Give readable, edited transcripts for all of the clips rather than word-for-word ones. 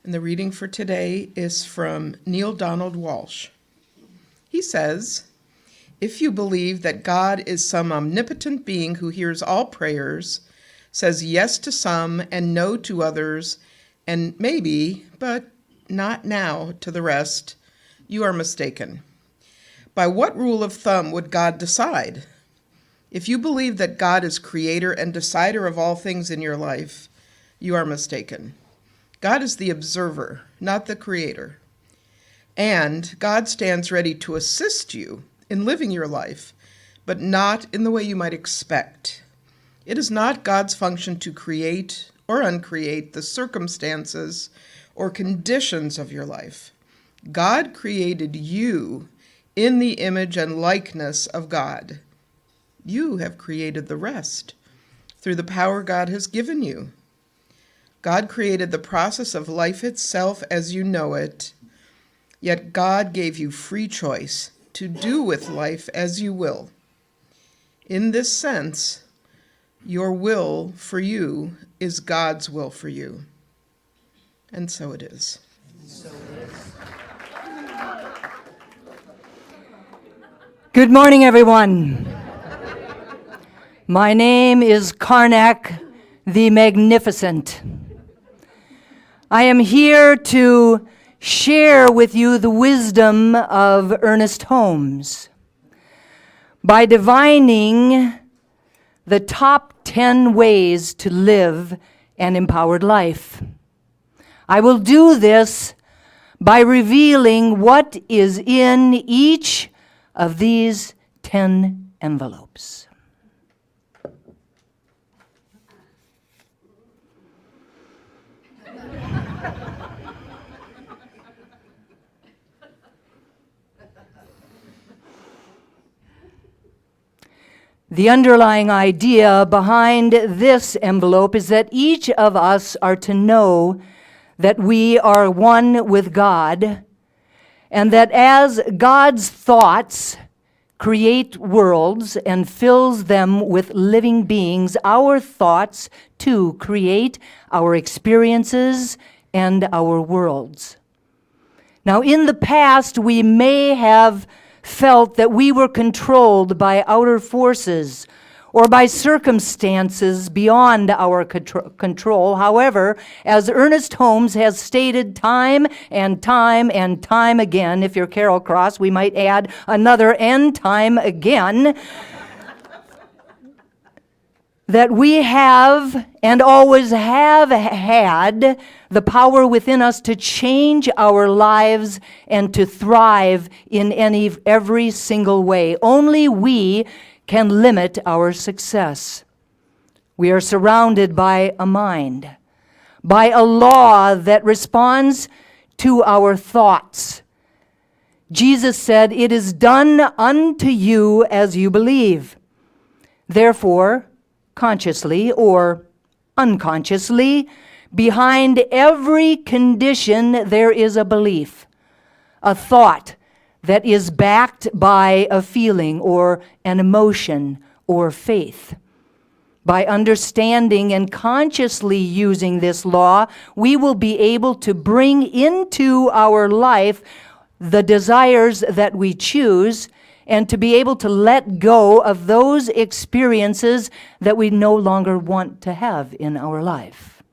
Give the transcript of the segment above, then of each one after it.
And the reading for today is from Neil Donald Walsh. He says, "If you believe that God is some omnipotent being who hears all prayers, says yes to some and no to others, and maybe, but not now, to the rest, you are mistaken. By what rule of thumb would God decide? If you believe that God is creator and decider of all things in your life, you are mistaken. God is the observer, not the creator. And God stands ready to assist you in living your life, but not in the way you might expect. It is not God's function to create or uncreate the circumstances or conditions of your life. God created you in the image and likeness of God. You have created the rest through the power God has given you. God created the process of life itself as you know it, yet God gave you free choice to do with life as you will. In this sense, your will for you is God's will for you. And so it is." Good morning, everyone. My name is Karnak the Magnificent. I am here to share with you the wisdom of Ernest Holmes. By divining the top 10 ways to live an empowered life. I will do this by revealing what is in each of these 10 envelopes. The underlying idea behind this envelope is that each of us are to know that we are one with God, and that as God's thoughts create worlds and fills them with living beings, our thoughts too create our experiences and our worlds. Now, in the past, we may have felt that we were controlled by outer forces or by circumstances beyond our control. However, as Ernest Holmes has stated time and time and time again, if you're Carol Cross, we might add another "and time again," that we have and always have had the power within us to change our lives and to thrive in every single way. Only we can limit our success. We are surrounded by a mind, by a law that responds to our thoughts. Jesus said, "It is done unto you as you believe." Therefore, consciously or unconsciously, behind every condition there is a belief, a thought that is backed by a feeling or an emotion or faith. By understanding and consciously using this law, we will be able to bring into our life the desires that we choose, and to be able to let go of those experiences that we no longer want to have in our life.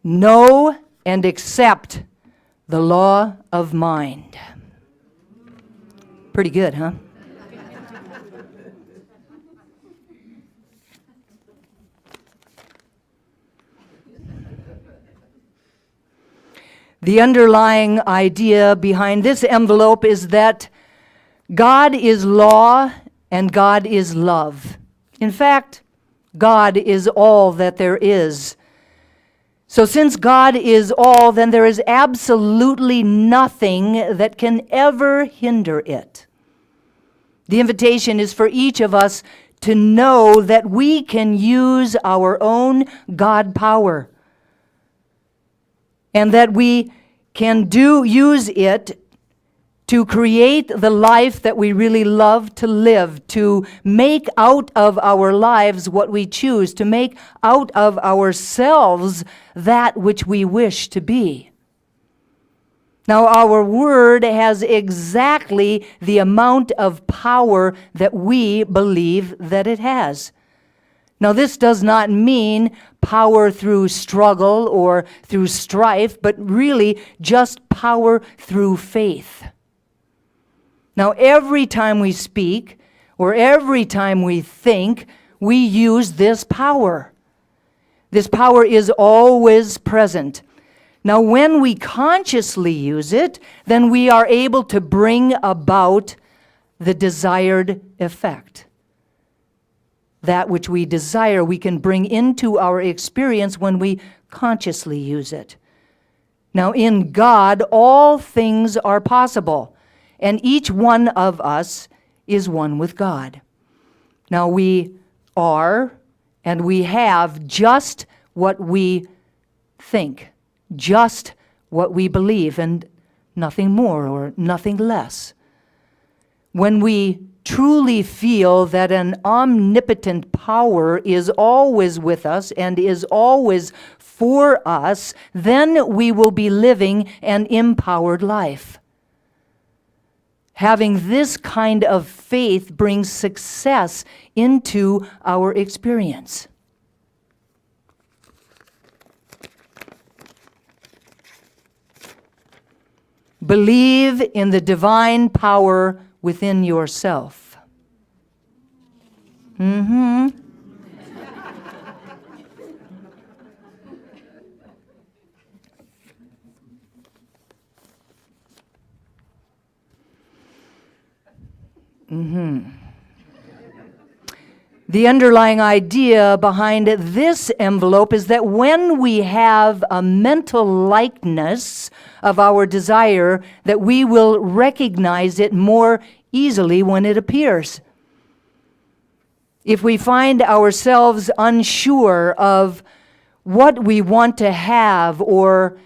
Know and accept the law of mind. Pretty good, huh? The underlying idea behind this envelope is that God is law and God is love. In fact, God is all that there is. So since God is all, then there is absolutely nothing that can ever hinder it. The invitation is for each of us to know that we can use our own God power, and that we can use it to create the life that we really love to live, to make out of our lives what we choose, to make out of ourselves that which we wish to be. Now, our word has exactly the amount of power that we believe that it has. Now, this does not mean power through struggle or through strife, but really just power through faith. Now, every time we speak or every time we think, we use this power. This power is always present. Now, when we consciously use it, then we are able to bring about the desired effect. That which we desire, we can bring into our experience when we consciously use it. Now, in God, all things are possible, and each one of us is one with God. Now, we are and we have just what we think, just what we believe, and nothing more or nothing less. When we truly feel that an omnipotent power is always with us and is always for us, then we will be living an empowered life. Having this kind of faith brings success into our experience. Believe in the divine power within yourself. The underlying idea behind this envelope is that when we have a mental likeness of our desire, that we will recognize it more easily when it appears. If we find ourselves unsure of what we want to have or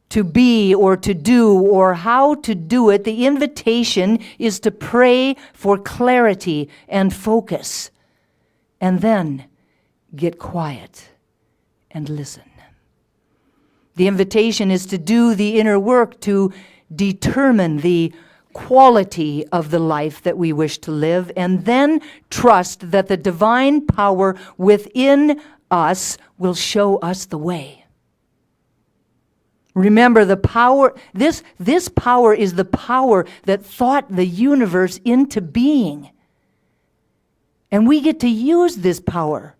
to be or to do or how to do it, the invitation is to pray for clarity and focus. And then get quiet and listen. The invitation is to do the inner work to determine the quality of the life that we wish to live, and then trust that the divine power within us will show us the way. Remember, the power, this power is the power that thought the universe into being. And we get to use this power.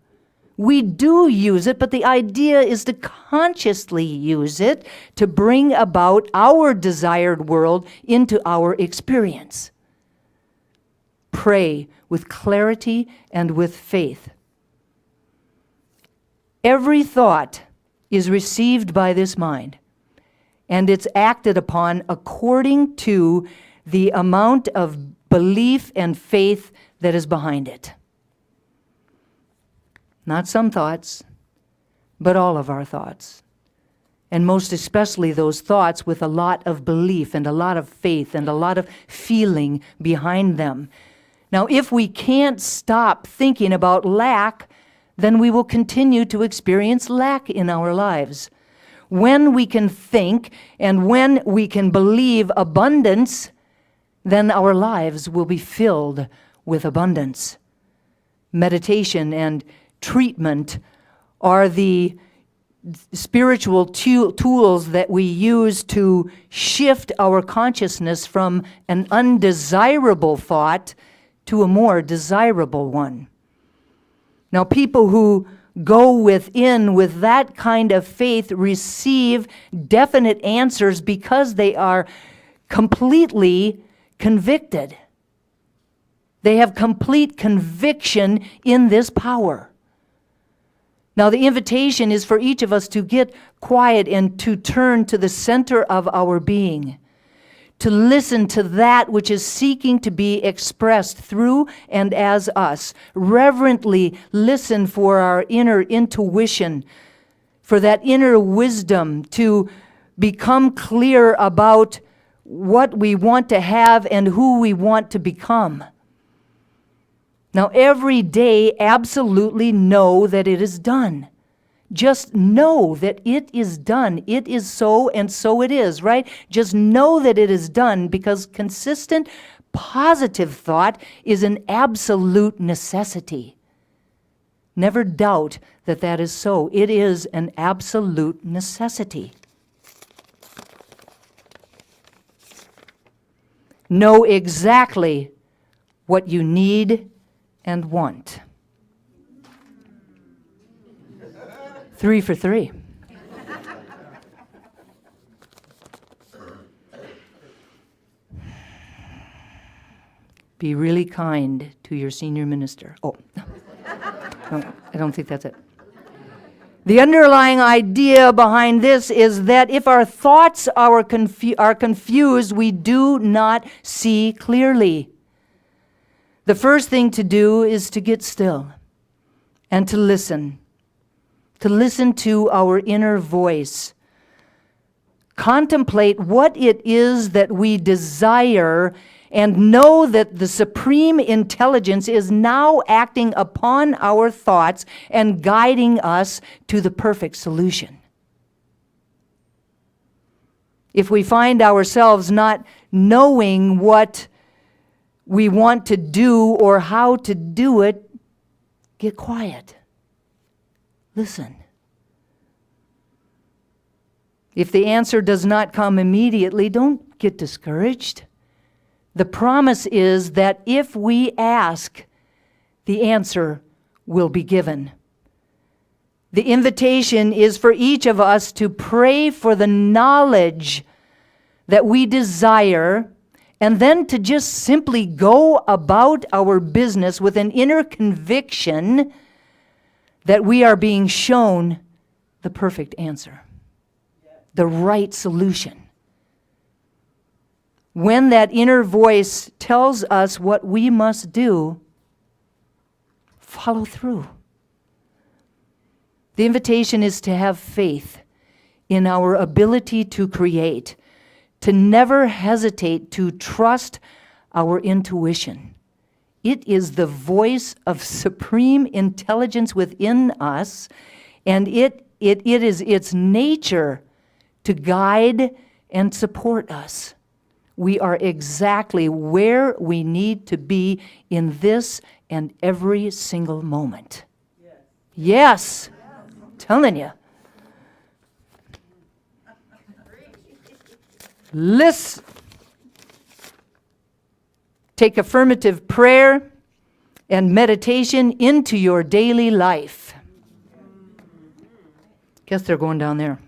We do use it, but the idea is to consciously use it to bring about our desired world into our experience. Pray with clarity and with faith. Every thought is received by this mind, and it's acted upon according to the amount of belief and faith that is behind it. Not some thoughts, but all of our thoughts. And most especially those thoughts with a lot of belief and a lot of faith and a lot of feeling behind them. Now, if we can't stop thinking about lack, then we will continue to experience lack in our lives. When we can think and when we can believe abundance, then our lives will be filled with abundance. Meditation and treatment are the spiritual tools that we use to shift our consciousness from an undesirable thought to a more desirable one. Now, people who go within with that kind of faith receive definite answers because they are completely convicted. They have complete conviction in this power. Now, the invitation is for each of us to get quiet and to turn to the center of our being, to listen to that which is seeking to be expressed through and as us. Reverently listen for our inner intuition, for that inner wisdom to become clear about what we want to have and who we want to become. Now, every day, absolutely know that it is done. Just know that it is done. It is so, and so it is, right? Just know that it is done, because consistent, positive thought is an absolute necessity. Never doubt that that is so. It is an absolute necessity. Know exactly what you need and want. 3 for 3. Be really kind to your senior minister. Oh, no, I don't think that's it. The underlying idea behind this is that if our thoughts are confused, we do not see clearly. The first thing to do is to get still and to listen to our inner voice. Contemplate what it is that we desire, and know that the supreme intelligence is now acting upon our thoughts and guiding us to the perfect solution. If we find ourselves not knowing what we want to do or how to do it, get quiet. Listen. If the answer does not come immediately, don't get discouraged. The promise is that if we ask, the answer will be given. The invitation is for each of us to pray for the knowledge that we desire, and then to just simply go about our business with an inner conviction that we are being shown the perfect answer, the right solution. When that inner voice tells us what we must do, follow through. The invitation is to have faith in our ability to create, to never hesitate to trust our intuition. It is the voice of supreme intelligence within us, and it is its nature to guide and support us. We are exactly where we need to be in this and every single moment. Yes. I'm telling you. Listen. Take affirmative prayer and meditation into your daily life. Guess they're going down there.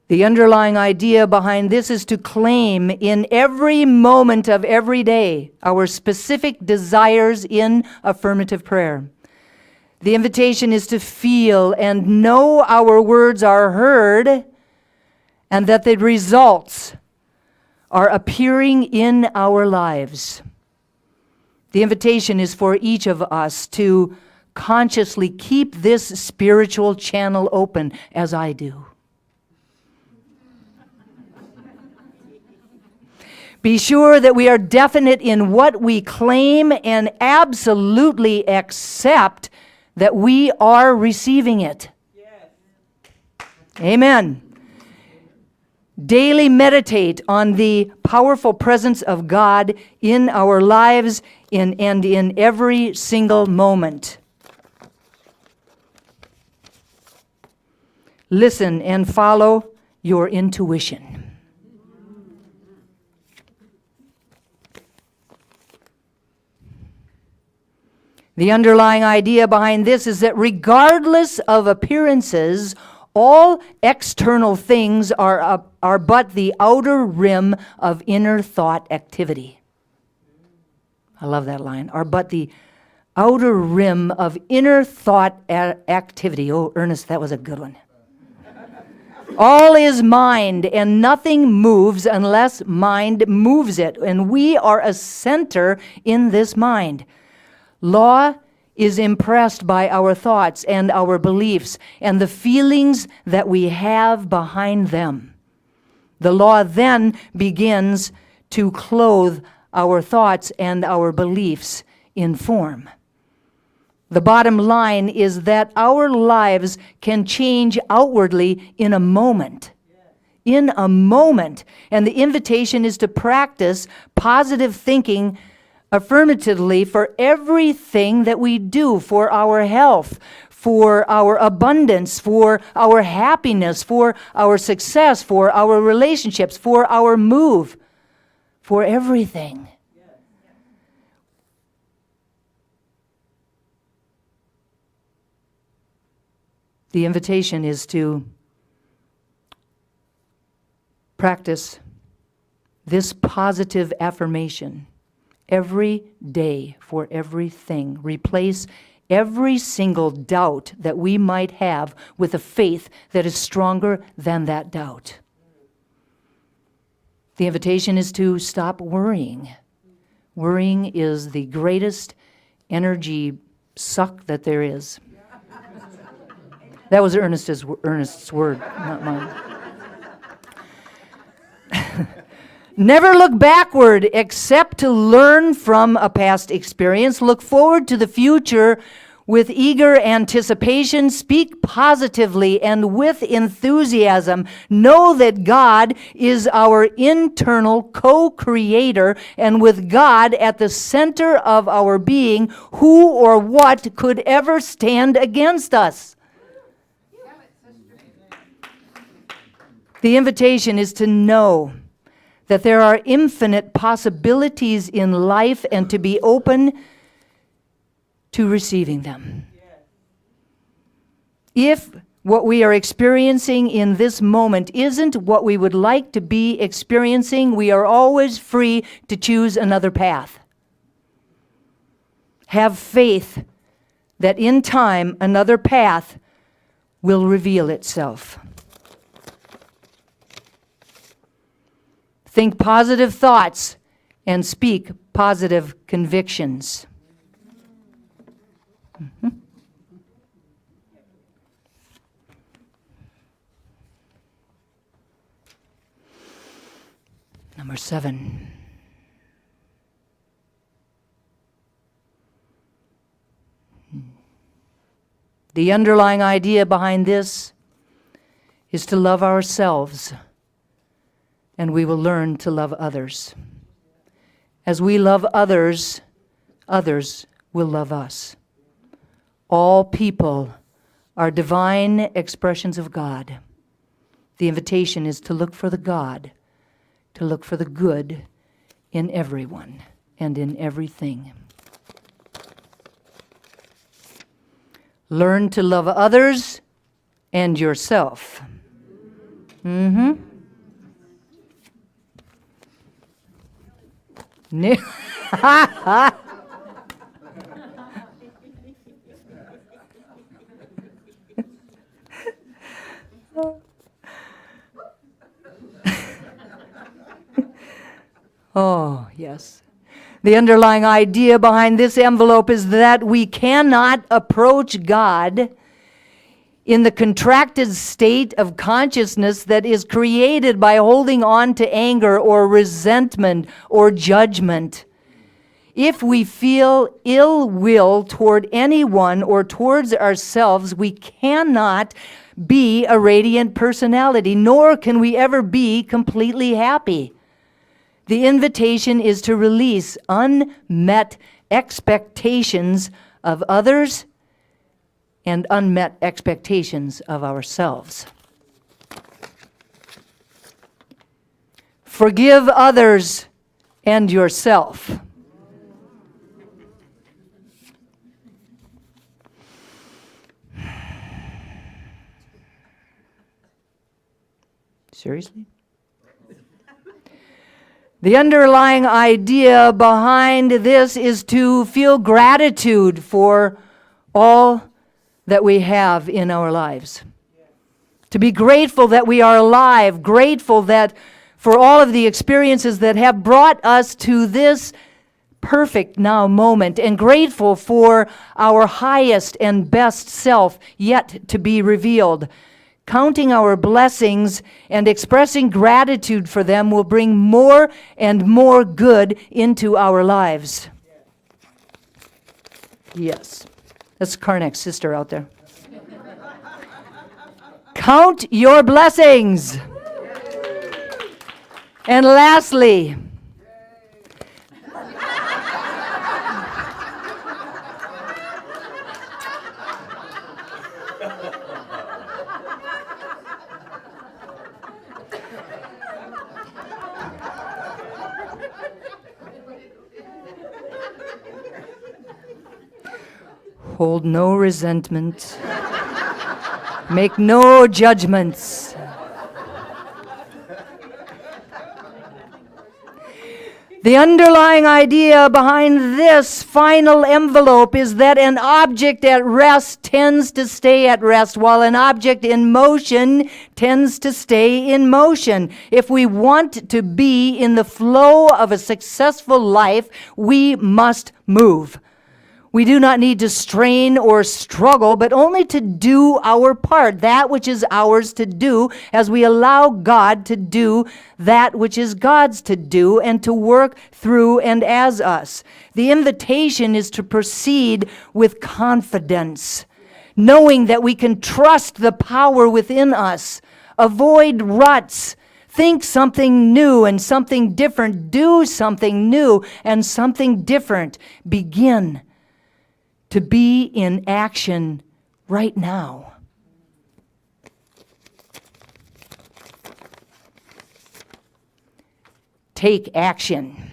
The underlying idea behind this is to claim in every moment of every day our specific desires in affirmative prayer. The invitation is to feel and know our words are heard, and that the results are appearing in our lives. The invitation is for each of us to consciously keep this spiritual channel open, as I do. Be sure that we are definite in what we claim and absolutely accept that we are receiving it. Yes. Amen. Daily meditate on the powerful presence of God in our lives and in every single moment. Listen and follow your intuition. The underlying idea behind this is that regardless of appearances, all external things are but the outer rim of inner thought activity. I love that line. Are but the outer rim of inner thought activity. Oh, Ernest, that was a good one. All is mind, and nothing moves unless mind moves it. And we are a center in this mind. Law is impressed by our thoughts and our beliefs and the feelings that we have behind them. The law then begins to clothe our thoughts and our beliefs in form. The bottom line is that our lives can change outwardly in a moment. In a moment. And the invitation is to practice positive thinking affirmatively for everything that we do, for our health, for our abundance, for our happiness, for our success, for our relationships, for our move, for everything. The invitation is to practice this positive affirmation every day for everything. Replace every single doubt that we might have with a faith that is stronger than that doubt. The invitation is to stop worrying. Worrying is the greatest energy suck that there is. That was Ernest's word, not mine. Never look backward except to learn from a past experience. Look forward to the future with eager anticipation. Speak positively and with enthusiasm. Know that God is our internal co-creator, and with God at the center of our being, who or what could ever stand against us? The invitation is to know that there are infinite possibilities in life and to be open to receiving them. If what we are experiencing in this moment isn't what we would like to be experiencing, we are always free to choose another path. Have faith that in time another path will reveal itself. Think positive thoughts and speak positive convictions. Number 7. The underlying idea behind this is to love ourselves, and we will learn to love others. As we love others, others will love us. All people are divine expressions of God. The invitation is to look for the God, to look for the good in everyone and in everything. Learn to love others and yourself. Oh, yes. The underlying idea behind this envelope is that we cannot approach God in the contracted state of consciousness that is created by holding on to anger or resentment or judgment. If we feel ill will toward anyone or towards ourselves, we cannot be a radiant personality, nor can we ever be completely happy. The invitation is to release unmet expectations of others and unmet expectations of ourselves. Forgive others and yourself. Seriously? The underlying idea behind this is to feel gratitude for all that we have in our lives. to be grateful that we are alive, grateful that for all of the experiences that have brought us to this perfect now moment, and grateful for our highest and best self yet to be revealed. Counting our blessings and expressing gratitude for them will bring more and more good into our lives. Yes. That's Karnak's sister out there. Count your blessings. And lastly, hold no resentment. Make no judgments. The underlying idea behind this final envelope is that an object at rest tends to stay at rest, while an object in motion tends to stay in motion. If we want to be in the flow of a successful life, we must move. We do not need to strain or struggle, but only to do our part, that which is ours to do, as we allow God to do that which is God's to do and to work through and as us. The invitation is to proceed with confidence, knowing that we can trust the power within us, avoid ruts, think something new and something different, do something new and something different, begin to be in action right now. Take action.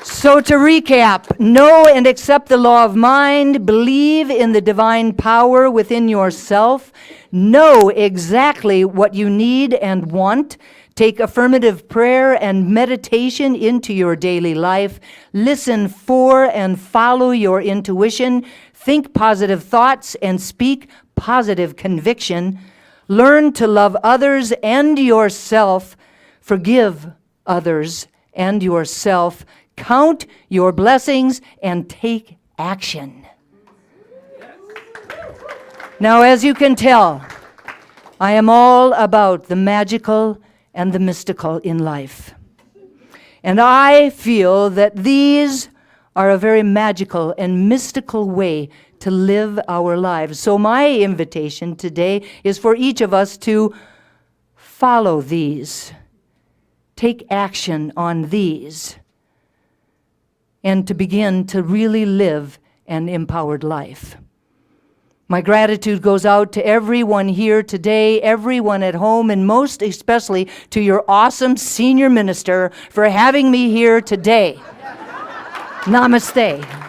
So to recap, know and accept the law of mind, believe in the divine power within yourself, know exactly what you need and want, take affirmative prayer and meditation into your daily life. Listen for and follow your intuition. Think positive thoughts and speak positive conviction. Learn to love others and yourself. Forgive others and yourself. Count your blessings and take action. Now, as you can tell, I am all about the magical and the mystical in life. And I feel that these are a very magical and mystical way to live our lives. So my invitation today is for each of us to follow these, take action on these, and to begin to really live an empowered life. My gratitude goes out to everyone here today, everyone at home, and most especially to your awesome senior minister for having me here today. Namaste.